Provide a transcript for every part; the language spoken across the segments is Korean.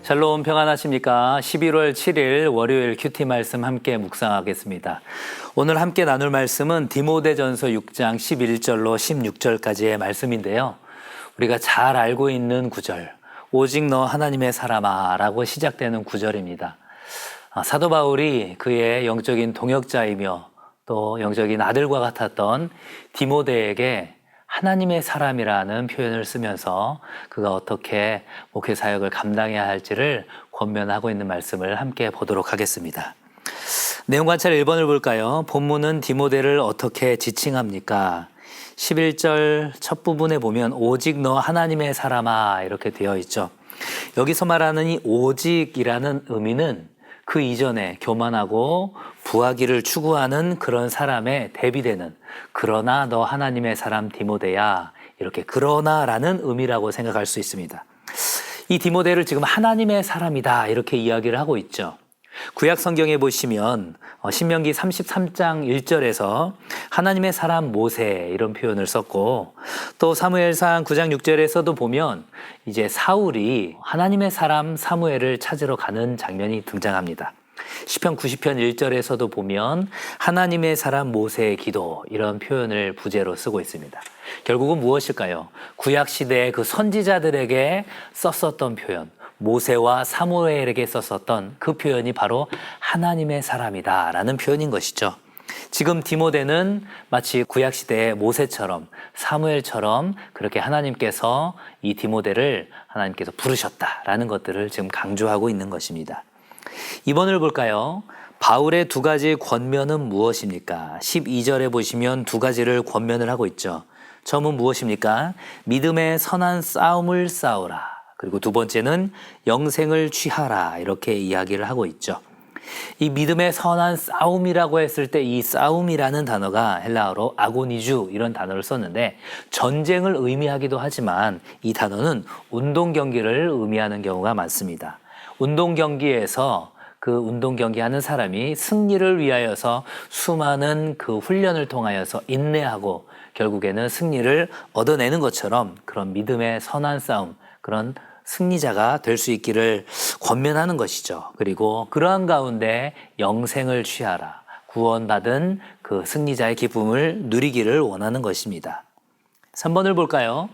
샬롬 평안하십니까? 11월 7일 월요일 큐티 말씀 함께 묵상하겠습니다. 오늘 함께 나눌 말씀은 디모데전서 6장 11절로 16절까지의 말씀인데요. 우리가 잘 알고 있는 구절, 오직 너 하나님의 사람아 라고 시작되는 구절입니다. 사도 바울이 그의 영적인 동역자이며 또 영적인 아들과 같았던 디모데에게 하나님의 사람이라는 표현을 쓰면서 그가 어떻게 목회 사역을 감당해야 할지를 권면하고 있는 말씀을 함께 보도록 하겠습니다. 내용 관찰 1번을 볼까요? 본문은 디모데를 어떻게 지칭합니까? 11절 첫 부분에 보면 오직 너 하나님의 사람아 이렇게 되어 있죠. 여기서 말하는 이 오직이라는 의미는 그 이전에 교만하고 부하기를 추구하는 그런 사람에 대비되는 그러나 너 하나님의 사람 디모데야 이렇게 그러나라는 의미라고 생각할 수 있습니다. 이 디모데를 지금 하나님의 사람이다 이렇게 이야기를 하고 있죠. 구약 성경에 보시면 신명기 33장 1절에서 하나님의 사람 모세 이런 표현을 썼고 또 사무엘상 9장 6절에서도 보면 이제 사울이 하나님의 사람 사무엘을 찾으러 가는 장면이 등장합니다. 시편 90편 1절에서도 보면 하나님의 사람 모세의 기도 이런 표현을 부제로 쓰고 있습니다. 결국은 무엇일까요? 구약 시대의 그 선지자들에게 썼었던 표현, 모세와 사무엘에게 썼었던 그 표현이 바로 하나님의 사람이다라는 표현인 것이죠. 지금 디모데는 마치 구약 시대의 모세처럼 사무엘처럼 그렇게 하나님께서 이 디모데를 하나님께서 부르셨다라는 것들을 지금 강조하고 있는 것입니다. 2번을 볼까요? 바울의 두 가지 권면은 무엇입니까? 12절에 보시면 두 가지를 권면을 하고 있죠. 처음은 무엇입니까? 믿음의 선한 싸움을 싸우라. 그리고 두 번째는 영생을 취하라 이렇게 이야기를 하고 있죠. 이 믿음의 선한 싸움이라고 했을 때 이 싸움이라는 단어가 헬라어로 아고니주 이런 단어를 썼는데 전쟁을 의미하기도 하지만 이 단어는 운동 경기를 의미하는 경우가 많습니다. 운동 경기에서 그 운동 경기하는 사람이 승리를 위하여서 수많은 그 훈련을 통하여서 인내하고 결국에는 승리를 얻어내는 것처럼 그런 믿음의 선한 싸움 그런 승리자가 될 수 있기를 권면하는 것이죠. 그리고 그러한 가운데 영생을 취하라. 구원받은 그 승리자의 기쁨을 누리기를 원하는 것입니다. 3번을 볼까요?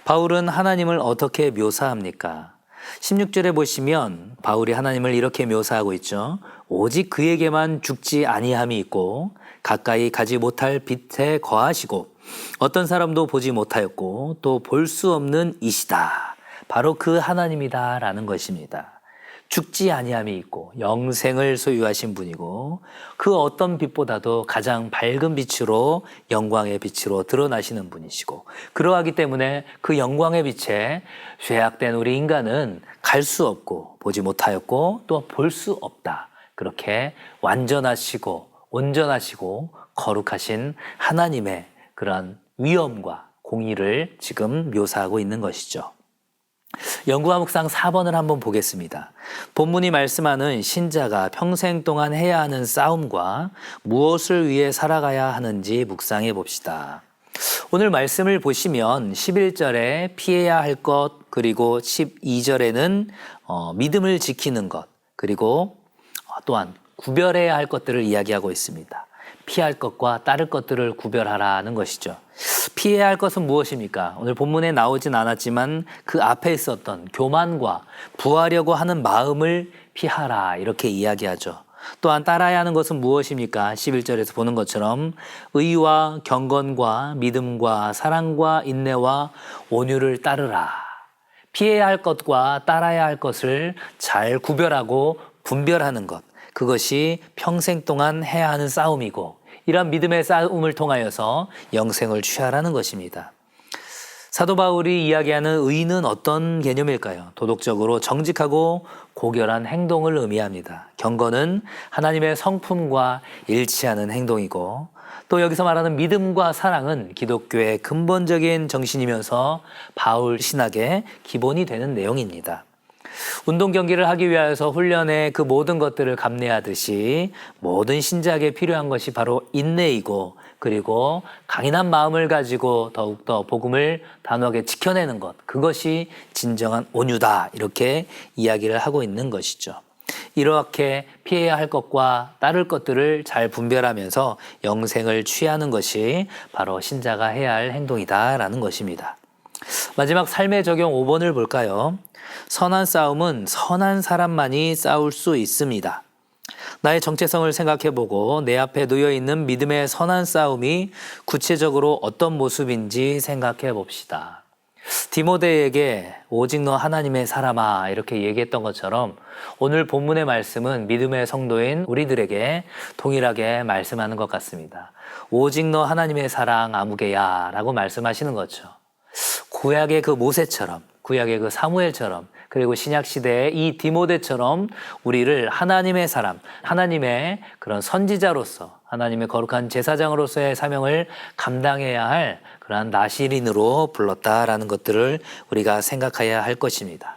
바울은 하나님을 어떻게 묘사합니까? 16절에 보시면 바울이 하나님을 이렇게 묘사하고 있죠. 오직 그에게만 죽지 아니함이 있고 가까이 가지 못할 빛에 거하시고 어떤 사람도 보지 못하였고 또 볼 수 없는 이시다. 바로 그 하나님이다 라는 것입니다. 죽지 아니함이 있고 영생을 소유하신 분이고 그 어떤 빛보다도 가장 밝은 빛으로 영광의 빛으로 드러나시는 분이시고 그러하기 때문에 그 영광의 빛에 죄악된 우리 인간은 갈 수 없고 보지 못하였고 또 볼 수 없다. 그렇게 완전하시고 온전하시고 거룩하신 하나님의 그런 위엄과 공의를 지금 묘사하고 있는 것이죠. 연구와 묵상 4번을 한번 보겠습니다. 본문이 말씀하는 신자가 평생 동안 해야 하는 싸움과 무엇을 위해 살아가야 하는지 묵상해 봅시다. 오늘 말씀을 보시면 11절에 피해야 할 것 그리고 12절에는 믿음을 지키는 것 그리고 또한 구별해야 할 것들을 이야기하고 있습니다. 피할 것과 따를 것들을 구별하라는 것이죠. 피해야 할 것은 무엇입니까? 오늘 본문에 나오진 않았지만 그 앞에 있었던 교만과 부하려고 하는 마음을 피하라 이렇게 이야기하죠. 또한 따라야 하는 것은 무엇입니까? 11절에서 보는 것처럼 의와 경건과 믿음과 사랑과 인내와 온유를 따르라. 피해야 할 것과 따라야 할 것을 잘 구별하고 분별하는 것. 그것이 평생 동안 해야 하는 싸움이고 이러한 믿음의 싸움을 통하여서 영생을 취하라는 것입니다. 사도 바울이 이야기하는 의는 어떤 개념일까요? 도덕적으로 정직하고 고결한 행동을 의미합니다. 경건은 하나님의 성품과 일치하는 행동이고 또 여기서 말하는 믿음과 사랑은 기독교의 근본적인 정신이면서 바울 신학의 기본이 되는 내용입니다. 운동 경기를 하기 위하여서 훈련의 그 모든 것들을 감내하듯이 모든 신자에게 필요한 것이 바로 인내이고 그리고 강인한 마음을 가지고 더욱더 복음을 단호하게 지켜내는 것, 그것이 진정한 온유다, 이렇게 이야기를 하고 있는 것이죠. 이렇게 피해야 할 것과 따를 것들을 잘 분별하면서 영생을 취하는 것이 바로 신자가 해야 할 행동이다라는 것입니다. 마지막 삶의 적용 5번을 볼까요? 선한 싸움은 선한 사람만이 싸울 수 있습니다. 나의 정체성을 생각해보고 내 앞에 놓여있는 믿음의 선한 싸움이 구체적으로 어떤 모습인지 생각해 봅시다. 디모데에게 오직 너 하나님의 사람아, 이렇게 얘기했던 것처럼 오늘 본문의 말씀은 믿음의 성도인 우리들에게 동일하게 말씀하는 것 같습니다. 오직 너 하나님의 사랑 아무개야 라고 말씀하시는 거죠. 구약의 그 모세처럼, 구약의 그 사무엘처럼, 그리고 신약시대의 이 디모데처럼 우리를 하나님의 사람, 하나님의 그런 선지자로서, 하나님의 거룩한 제사장으로서의 사명을 감당해야 할 그러한 나시린으로 불렀다라는 것들을 우리가 생각해야 할 것입니다.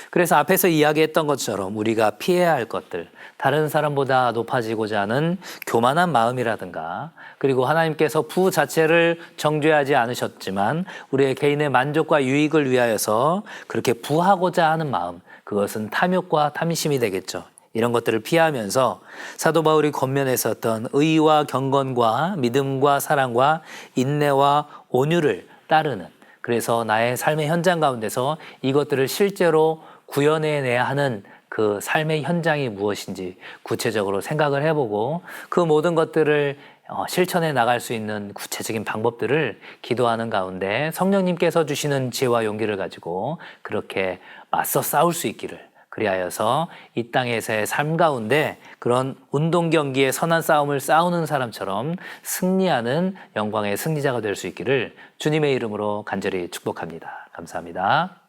그래서 앞에서 이야기했던 것처럼 우리가 피해야 할 것들, 다른 사람보다 높아지고자 하는 교만한 마음이라든가, 그리고 하나님께서 부 자체를 정죄하지 않으셨지만 우리의 개인의 만족과 유익을 위하여서 그렇게 부하고자 하는 마음, 그것은 탐욕과 탐심이 되겠죠. 이런 것들을 피하면서 사도 바울이 권면했었던 의와 경건과 믿음과 사랑과 인내와 온유를 따르는, 그래서 나의 삶의 현장 가운데서 이것들을 실제로 구현해내야 하는 그 삶의 현장이 무엇인지 구체적으로 생각을 해보고 그 모든 것들을 실천해 나갈 수 있는 구체적인 방법들을 기도하는 가운데 성령님께서 주시는 지혜와 용기를 가지고 그렇게 맞서 싸울 수 있기를, 그리하여서 이 땅에서의 삶 가운데 그런 운동 경기의 선한 싸움을 싸우는 사람처럼 승리하는 영광의 승리자가 될 수 있기를 주님의 이름으로 간절히 축복합니다. 감사합니다.